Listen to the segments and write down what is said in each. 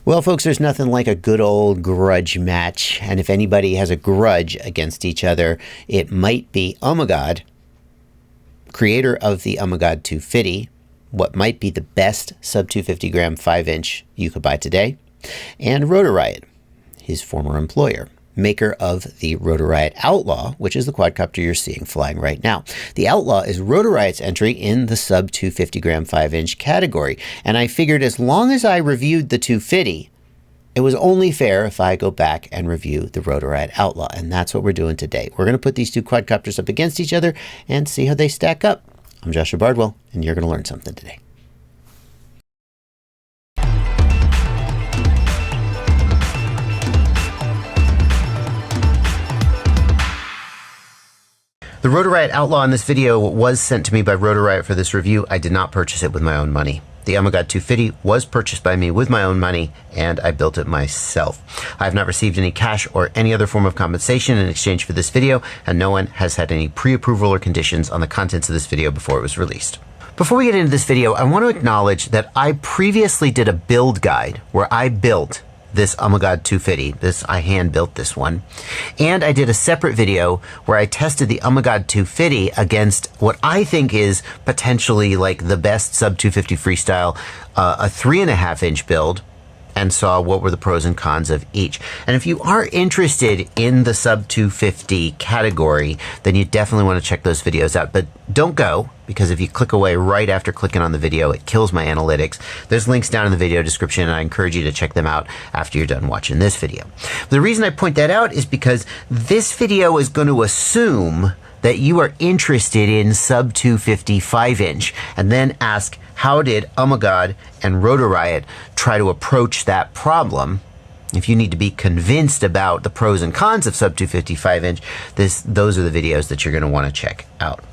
Well, folks, there's nothing like a good old grudge match. And if anybody has a grudge against each other, it might be Ummagawd, creator of the Ummagawd 250, what might be the best sub-250 gram 5-inch you could buy today, and Rotor Riot, his former employer, maker of the Rotor Riot Outlaw, which is the quadcopter you're seeing flying right now. The Outlaw is Rotor Riot's entry in the sub-250 gram 5-inch category. And I figured as long as I reviewed the 250, it was only fair if I go back and review the Rotor Riot Outlaw. And that's what we're doing today. We're going to put these two quadcopters up against each other and see how they stack up. I'm Joshua Bardwell, and you're going to learn something today. The Rotor Riot Outlaw in this video was sent to me by Rotor Riot for this review. I did not purchase it with my own money. The Ummagawd 250 was purchased by me with my own money, and I built it myself. I have not received any cash or any other form of compensation in exchange for this video, and no one has had any pre-approval or conditions on the contents of this video before it was released. Before we get into this video, I want to acknowledge that I previously did a build guide where I built this Ummagawd 250. I hand built this one. And I did a separate video where I tested the Ummagawd 250 against what I think is potentially like the best sub-250 freestyle, a 3.5-inch build, and saw what were the pros and cons of each. And if you are interested in the sub-250 category, then you definitely want to check those videos out. But don't go, because if you click away right after clicking on the video, it kills my analytics. There's links down in the video description, and I encourage you to check them out after you're done watching this video. The reason I point that out is because this video is going to assume that you are interested in sub-250 5-inch, and then ask, how did Ummagawd and Rotor Riot try to approach that problem? If you need to be convinced about the pros and cons of sub-250 5-inch, those are the videos that you're going to want to check out.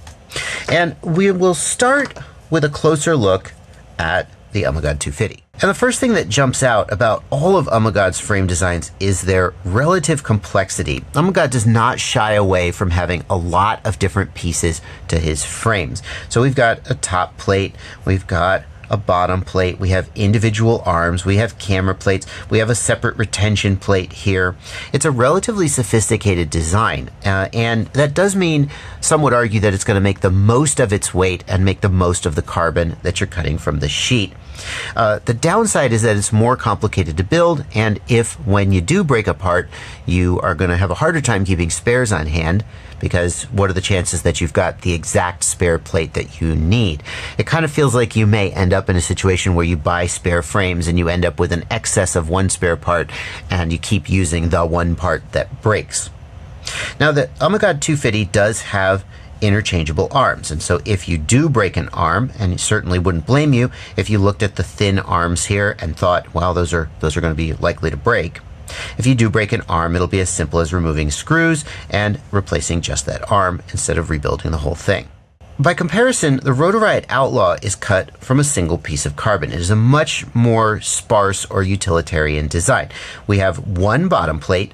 And we will start with a closer look at the Ummagawd 250. And the first thing that jumps out about all of Ummagawd's frame designs is their relative complexity. Ummagawd does not shy away from having a lot of different pieces to his frames. So we've got a top plate, we've got a bottom plate, we have individual arms, we have camera plates, we have a separate retention plate here. It's a relatively sophisticated design, and that does mean some would argue that it's going to make the most of its weight and make the most of the carbon that you're cutting from the sheet. The downside is that it's more complicated to build, and if when you do break apart, you are going to have a harder time keeping spares on hand, because what are the chances that you've got the exact spare plate that you need? It kind of feels like you may end up in a situation where you buy spare frames and you end up with an excess of one spare part, and you keep using the one part that breaks. Now, the Ummagawd 250 does have interchangeable arms, and so if you do break an arm, and it certainly wouldn't blame you if you looked at the thin arms here and thought, well, those are going to be likely to break. If you do break an arm, it'll be as simple as removing screws and replacing just that arm instead of rebuilding the whole thing. By comparison, the Rotor Riot Outlaw is cut from a single piece of carbon. It is a much more sparse or utilitarian design. We have one bottom plate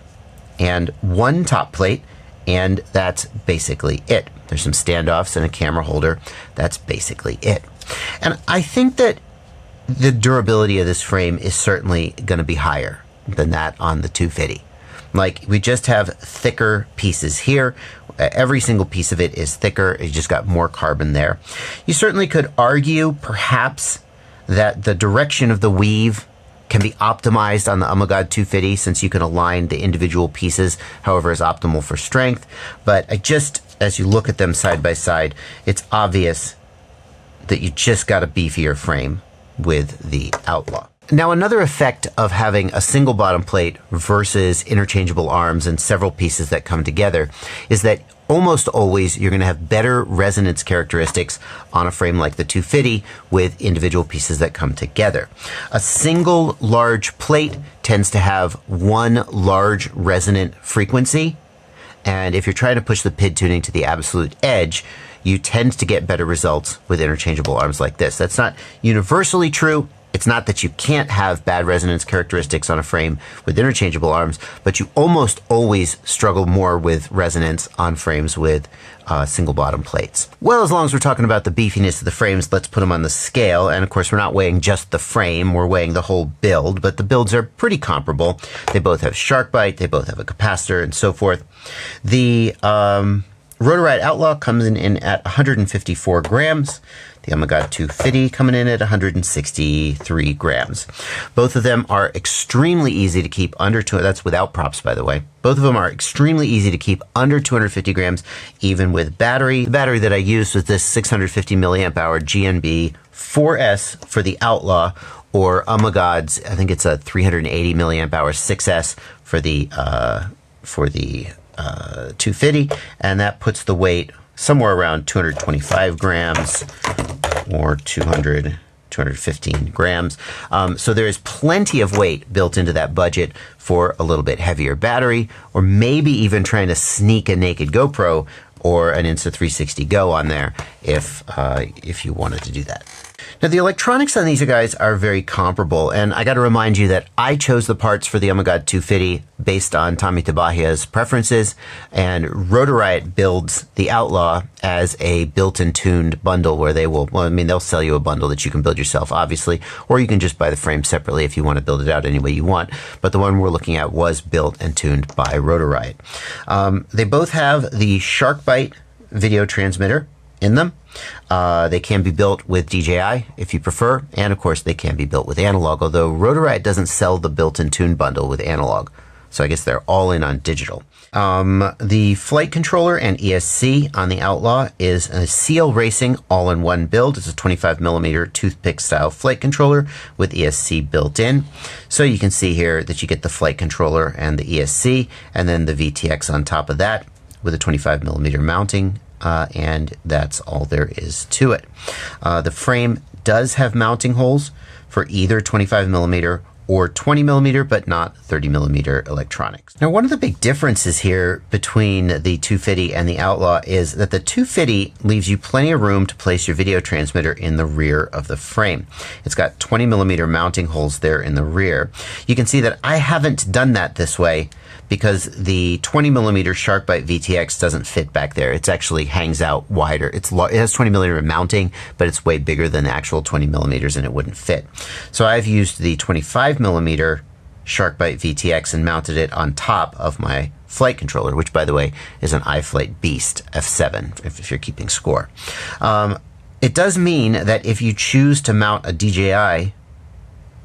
and one top plate, and that's basically it. There's some standoffs and a camera holder. That's basically it. And I think that the durability of this frame is certainly going to be higher than that on the 250. Like, we just have thicker pieces here. Every single piece of it is thicker. You just got more carbon there. You certainly could argue perhaps that the direction of the weave can be optimized on the Ummagawd 250, since you can align the individual pieces however is optimal for strength. But as you look at them side by side, it's obvious that you just got a beefier frame with the Outlaw. Now, another effect of having a single bottom plate versus interchangeable arms and several pieces that come together is that almost always you're going to have better resonance characteristics on a frame like the 250 with individual pieces that come together. A single large plate tends to have one large resonant frequency, and if you're trying to push the PID tuning to the absolute edge, you tend to get better results with interchangeable arms like this. That's not universally true, It's not that you can't have bad resonance characteristics on a frame with interchangeable arms, but you almost always struggle more with resonance on frames with single bottom plates. Well, as long as we're talking about the beefiness of the frames, let's put them on the scale. And of course, we're not weighing just the frame, we're weighing the whole build, but the builds are pretty comparable. They both have shark bite, they both have a capacitor, and so forth. The Rotor Riot Outlaw comes in at 154 grams. The Ummagawd 250 coming in at 163 grams. Both of them are extremely easy to keep under that's without props, by the way. Both of them are extremely easy to keep under 250 grams, even with battery. The battery that I used was this 650 milliamp hour GNB 4S for the Outlaw, or Ummagawd's, I think it's a 380 milliamp hour 6S for the 250, and that puts the weight somewhere around 225 grams or 215 grams. So there is plenty of weight built into that budget for a little bit heavier battery, or maybe even trying to sneak a naked GoPro or an Insta360 Go on there if you wanted to do that. Now, the electronics on these guys are very comparable, and I got to remind you that I chose the parts for the Ummagawd 250 based on Tommy Tabahia's preferences, and Rotor Riot builds the Outlaw as a built-in tuned bundle where they will, well, I mean, they'll sell you a bundle that you can build yourself, obviously, or you can just buy the frame separately if you want to build it out any way you want. But the one we're looking at was built and tuned by Rotor Riot. They both have the SharkBite video transmitter in them. They can be built with DJI if you prefer, and of course they can be built with analog, although Rotor Riot doesn't sell the built-in tune bundle with analog, so I guess they're all in on digital. The flight controller and ESC on the Outlaw is a CL Racing all-in-one build. It's a 25mm toothpick style flight controller with ESC built in. So you can see here that you get the flight controller and the ESC, and then the VTX on top of that with a 25mm mounting. And that's all there is to it. The frame does have mounting holes for either 25mm or 20mm, but not 30mm electronics. Now, one of the big differences here between the 250 and the Outlaw is that the 250 leaves you plenty of room to place your video transmitter in the rear of the frame. It's got 20mm mounting holes there in the rear. You can see that I haven't done that this way because the 20mm SharkBite VTX doesn't fit back there. It actually hangs out wider. It has 20mm mounting, but it's way bigger than the actual 20mm, and it wouldn't fit. So I've used the 25mm SharkBite VTX and mounted it on top of my flight controller, which, by the way, is an iFlight Beast F7, if you're keeping score. It does mean that if you choose to mount a DJI,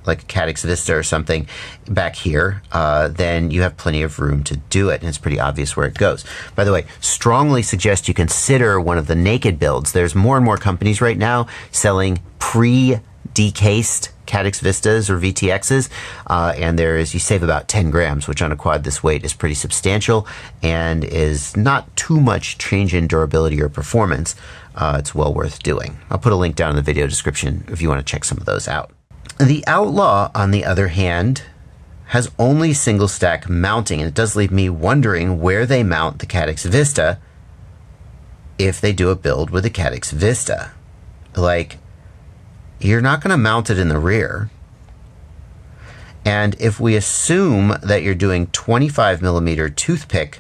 like a Caddx Vista or something back here, then you have plenty of room to do it, and it's pretty obvious where it goes. By the way, strongly suggest you consider one of the naked builds. There's more and more companies right now selling pre-decased Caddx Vistas or VTXs, and you save about 10 grams, which on a quad this weight is pretty substantial and is not too much change in durability or performance. It's well worth doing. I'll put a link down in the video description if you want to check some of those out. The Outlaw, on the other hand, has only single stack mounting, and it does leave me wondering where they mount the Caddx Vista if they do a build with a Caddx Vista. Like, you're not going to mount it in the rear. And if we assume that you're doing 25mm toothpick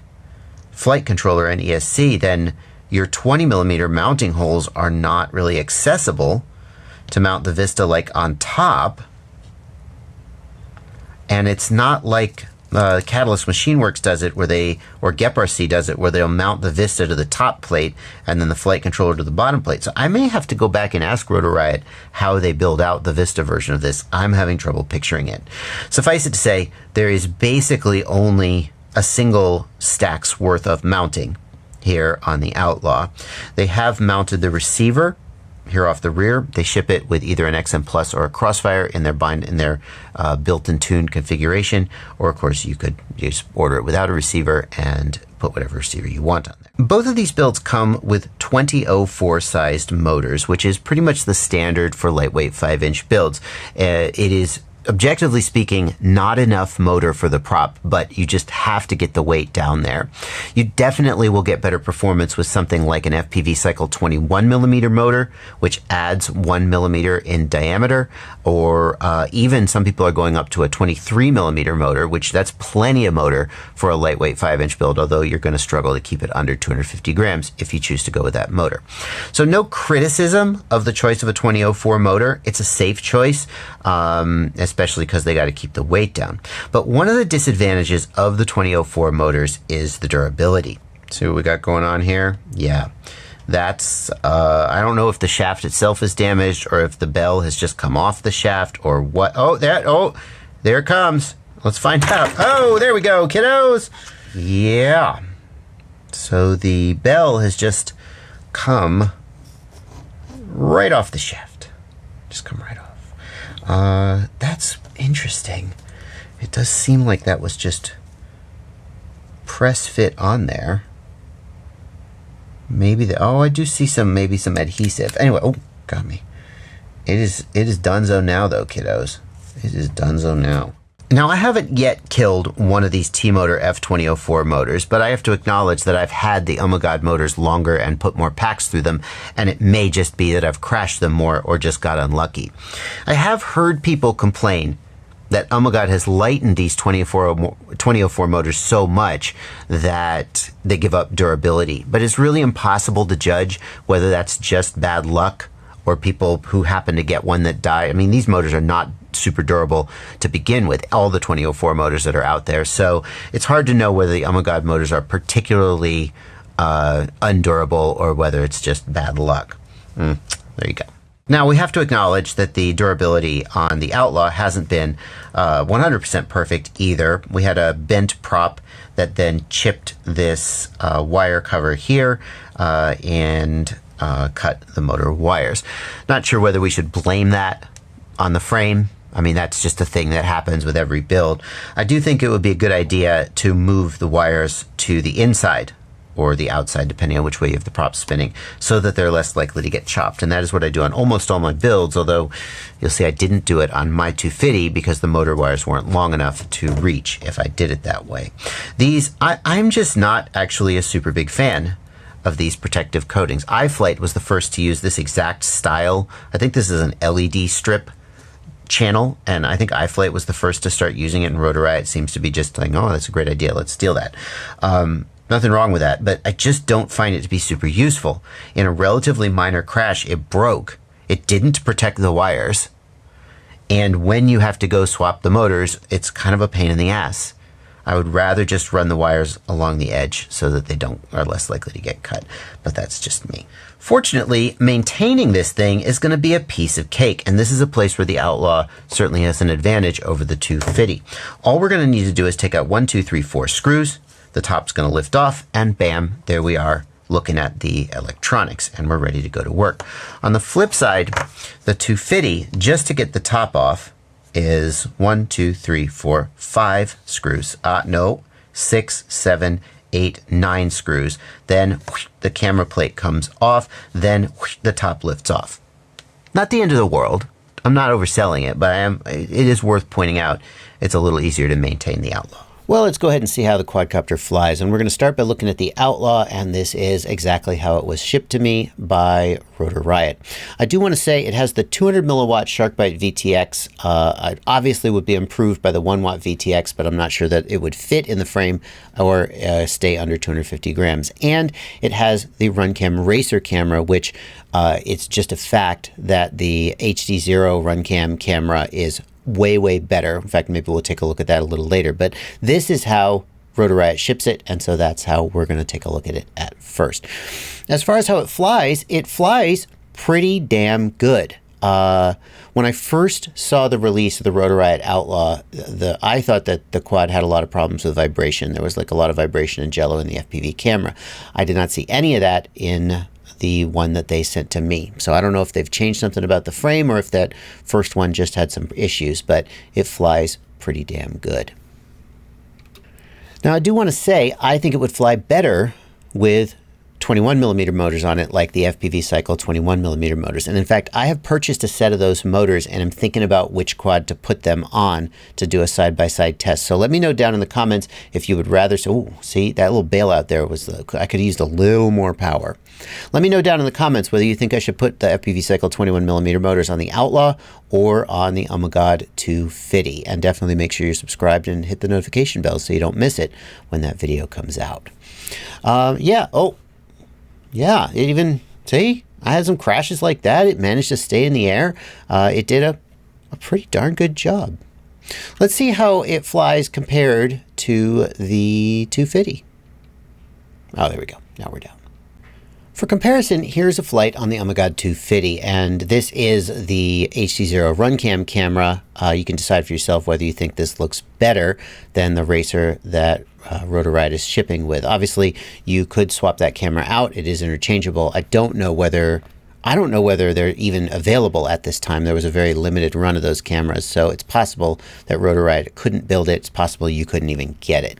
flight controller and ESC, then your 20mm mounting holes are not really accessible to mount the Vista like on top, and it's not like Catalyst Machine Works does it, or GepRC does it, where they'll mount the Vista to the top plate and then the flight controller to the bottom plate. So I may have to go back and ask Rotor Riot how they build out the Vista version of this. I'm having trouble picturing it. Suffice it to say, there is basically only a single stack's worth of mounting here on the Outlaw. They have mounted the receiver here off the rear. They ship it with either an XM Plus or a Crossfire in their built-in tuned configuration, or of course you could just order it without a receiver and put whatever receiver you want on there. Both of these builds come with 2004 sized motors, which is pretty much the standard for lightweight 5-inch builds. It is objectively speaking, not enough motor for the prop, but you just have to get the weight down there. You definitely will get better performance with something like an FPV Cycle 21mm motor, which adds 1mm in diameter, or even some people are going up to a 23mm motor, which that's plenty of motor for a lightweight 5-inch build, although you're going to struggle to keep it under 250 grams if you choose to go with that motor. So no criticism of the choice of a 2004 motor. It's a safe choice, especially because they got to keep the weight down. But one of the disadvantages of the 2004 motors is the durability. See what we got going on here? Yeah. That's, I don't know if the shaft itself is damaged or if the bell has just come off the shaft or what. Oh, there it comes. Let's find out. Oh, there we go, kiddos. Yeah. So the bell has just come right off the shaft. Just come right off. That's interesting. It does seem like that was just press fit on there. Maybe I do see maybe some adhesive. Anyway, oh, got me. It is donezo now though, kiddos. It is donezo now. Now, I haven't yet killed one of these T-Motor F2004 motors, but I have to acknowledge that I've had the Ummagawd motors longer and put more packs through them, and it may just be that I've crashed them more or just got unlucky. I have heard people complain that Ummagawd has lightened these 2004 motors so much that they give up durability, but it's really impossible to judge whether that's just bad luck or people who happen to get one that died. I mean, these motors are not super durable to begin with, all the 2004 motors that are out there. So it's hard to know whether the Ummagawd motors are particularly undurable or whether it's just bad luck. There you go. Now, we have to acknowledge that the durability on the Outlaw hasn't been 100% perfect either. We had a bent prop that then chipped this wire cover here and cut the motor wires. Not sure whether we should blame that on the frame. I mean, that's just a thing that happens with every build. I do think it would be a good idea to move the wires to the inside or the outside, depending on which way you have the prop spinning, so that they're less likely to get chopped. And that is what I do on almost all my builds, although you'll see I didn't do it on my 250 because the motor wires weren't long enough to reach if I did it that way. These, I'm just not actually a super big fan of these protective coatings. iFlight was the first to use this exact style. I think this is an LED strip channel, and I think iFlight was the first to start using it, and Rotor Riot seems to be just like, oh, that's a great idea, let's steal that. Nothing wrong with that, but I just don't find it to be super useful. In a relatively minor crash, it broke. It didn't protect the wires, and when you have to go swap the motors, it's kind of a pain in the ass. I would rather just run the wires along the edge so that they are less likely to get cut, but that's just me. Fortunately, maintaining this thing is going to be a piece of cake, and this is a place where the Outlaw certainly has an advantage over the 250. All we're going to need to do is take out 1, 2, 3, 4 screws. The top's going to lift off, and bam, there we are looking at the electronics, and we're ready to go to work. On the flip side, the 250, just to get the top off, is 1, 2, 3, 4, 5 screws. No, 6, 7, 8, 9 screws. Then whoosh, the camera plate comes off. Then whoosh, the top lifts off. Not the end of the world. I'm not overselling it, but it is worth pointing out it's a little easier to maintain the Outlaw. Well, let's go ahead and see how the quadcopter flies. And we're going to start by looking at the Outlaw, and this is exactly how it was shipped to me by Rotor Riot. I do want to say it has the 200 milliwatt SharkBite VTX. It obviously would be improved by the 1 watt VTX, but I'm not sure that it would fit in the frame or stay under 250 grams. And it has the RunCam Racer camera, which it's just a fact that the HD0 RunCam camera is way better. In fact, maybe we'll take a look at that a little later, but this is how Rotor Riot ships it, and so that's how we're going to take a look at it at first. As far as how it flies pretty damn good. When I first saw the release of the Rotor Riot Outlaw, I thought that the quad had a lot of problems with vibration. There was like a lot of vibration and jello in the FPV camera. I did not see any of that in the one that they sent to me. So I don't know if they've changed something about the frame or if that first one just had some issues, but it flies pretty damn good. Now I do want to say I think it would fly better with 21mm motors on it, like the FPV Cycle 21mm motors. And in fact, I have purchased a set of those motors and I'm thinking about which quad to put them on to do a side-by-side test. So let me know down in the comments if you would rather. So, ooh, see, that little bailout there was, I could have used a little more power. Let me know down in the comments whether you think I should put the FPV Cycle 21mm motors on the Outlaw or on the Ummagawd 250. And definitely make sure you're subscribed and hit the notification bell so you don't miss it when that video comes out. Yeah, it even, see, I had some crashes like that. It managed to stay in the air. It did a pretty darn good job. Let's see how it flies compared to the 250. Oh, there we go. Now we're down. For comparison, here's a flight on the Ummagawd 250, and this is the HC0 RunCam camera. You can decide for yourself whether you think this looks better than the racer that Rotor Riot is shipping with. Obviously, you could swap that camera out. It is interchangeable. I don't know whether they're even available at this time. There was a very limited run of those cameras, so it's possible that Rotor Riot couldn't build it. It's possible you couldn't even get it.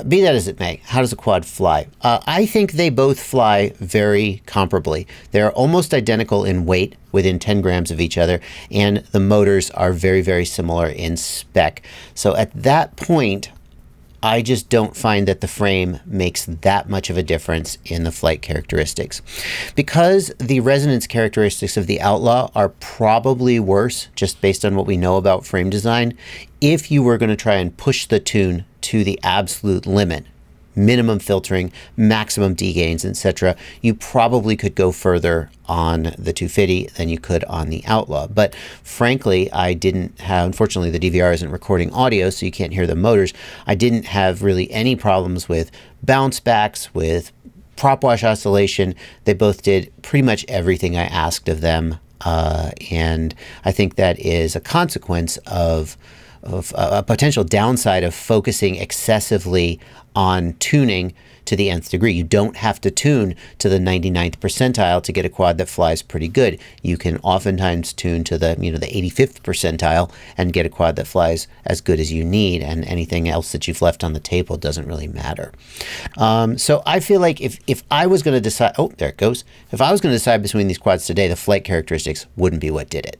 Be that as it may, how does a quad fly? I think they both fly very comparably. They're almost identical in weight, within 10 grams of each other, and the motors are very, very similar in spec. So at that point, I just don't find that the frame makes that much of a difference in the flight characteristics. Because the resonance characteristics of the Outlaw are probably worse, just based on what we know about frame design, if you were going to try and push the tune to the absolute limit, minimum filtering, maximum D-gains, etc., you probably could go further on the 250 than you could on the Outlaw. But frankly, I didn't have, unfortunately the DVR isn't recording audio, so you can't hear the motors. I didn't have really any problems with bounce backs, with prop wash oscillation. They both did pretty much everything I asked of them. And I think that is a consequence of a potential downside of focusing excessively on tuning to the nth degree. You don't have to tune to the 99th percentile to get a quad that flies pretty good. You can oftentimes tune to the, the 85th percentile and get a quad that flies as good as you need, and anything else that you've left on the table doesn't really matter. So I feel like if I was going to decide, oh, there it goes. If I was going to decide between these quads today, the flight characteristics wouldn't be what did it.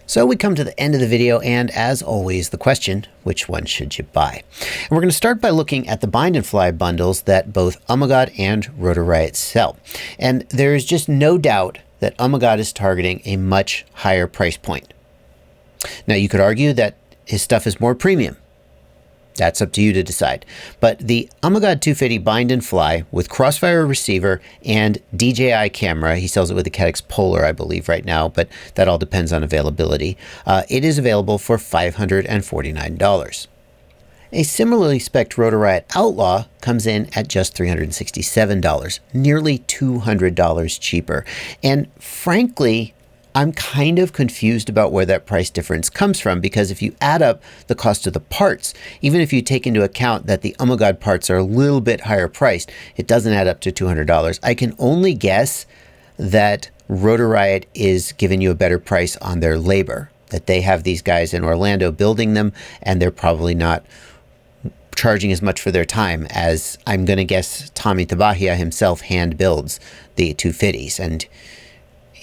So we come to the end of the video, and as always, the question, which one should you buy? And we're going to start by looking at the bind and fly bundles that both Ummagawd and Rotor Riot sell. And there is just no doubt that Ummagawd is targeting a much higher price point. Now, you could argue that his stuff is more premium. That's up to you to decide. But the Ummagawd 250 bind and fly with crossfire receiver and DJI camera, he sells it with the Caddx Polar, I believe, right now, but that all depends on availability. It is available for $549. A similarly spec'd Rotor Riot Outlaw comes in at just $367, nearly $200 cheaper. And frankly, I'm kind of confused about where that price difference comes from, because if you add up the cost of the parts, even if you take into account that the Ummagawd parts are a little bit higher priced, it doesn't add up to $200. I can only guess that Rotor Riot is giving you a better price on their labor, that they have these guys in Orlando building them, and they're probably not charging as much for their time as, I'm going to guess, Tommy Tabahia himself hand builds the 250s, and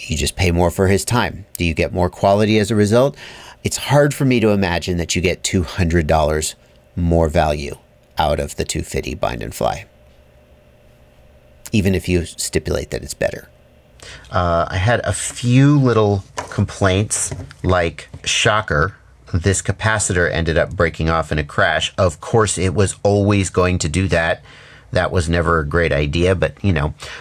you just pay more for his time. Do you get more quality as a result? It's hard for me to imagine that you get $200 more value out of the 250 bind and fly, even if you stipulate that it's better. I had a few little complaints, like, shocker, this capacitor ended up breaking off in a crash. Of course, it was always going to do that. That was never a great idea, but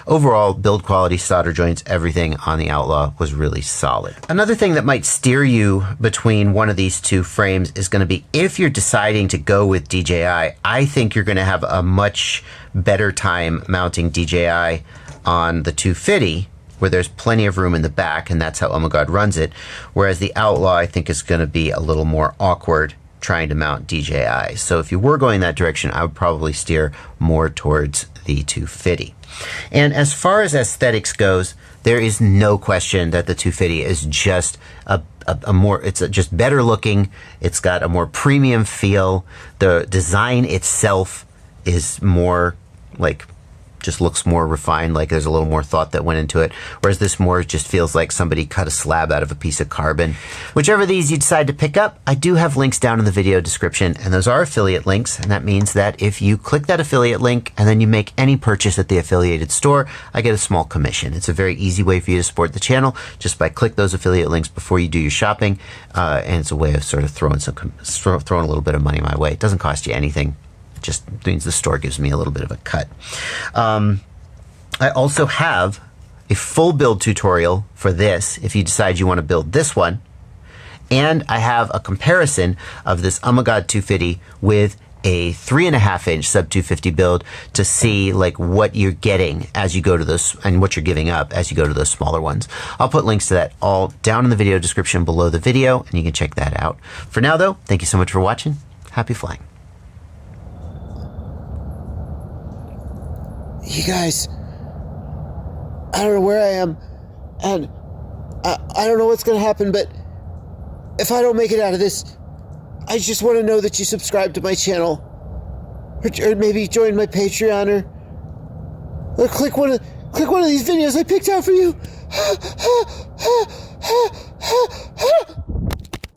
overall build quality, solder joints, everything on the Outlaw was really solid. Another thing that might steer you between one of these two frames is going to be, if you're deciding to go with DJI, I think you're going to have a much better time mounting DJI on the 250, where there's plenty of room in the back, and that's how Ummagawd runs it, whereas the Outlaw, I think, is going to be a little more awkward trying to mount DJI. So if you were going that direction, I would probably steer more towards the 250. And as far as aesthetics goes, there is no question that the 250 is just just better looking. It's got a more premium feel. The design itself is more like just looks more refined, like there's a little more thought that went into it, whereas this more just feels like somebody cut a slab out of a piece of carbon. Whichever of these you decide to pick up, I do have links down in the video description, and those are affiliate links, and that means that if you click that affiliate link and then you make any purchase at the affiliated store, I get a small commission. It's a very easy way for you to support the channel, just by click those affiliate links before you do your shopping, and it's a way of sort of throwing a little bit of money my way. It doesn't cost you anything. Just means the store gives me a little bit of a cut. I also have a full build tutorial for this if you decide you want to build this one. And I have a comparison of this Ummagawd 250 with a 3.5-inch Sub-250 build to see like what you're getting as you go to those, and what you're giving up as you go to those smaller ones. I'll put links to that all down in the video description below the video, and you can check that out. For now though, thank you so much for watching. Happy flying. You guys, I don't know where I am, and I don't know what's going to happen, but if I don't make it out of this, I just want to know that you subscribe to my channel, or maybe join my Patreon, or click one of these videos I picked out for you.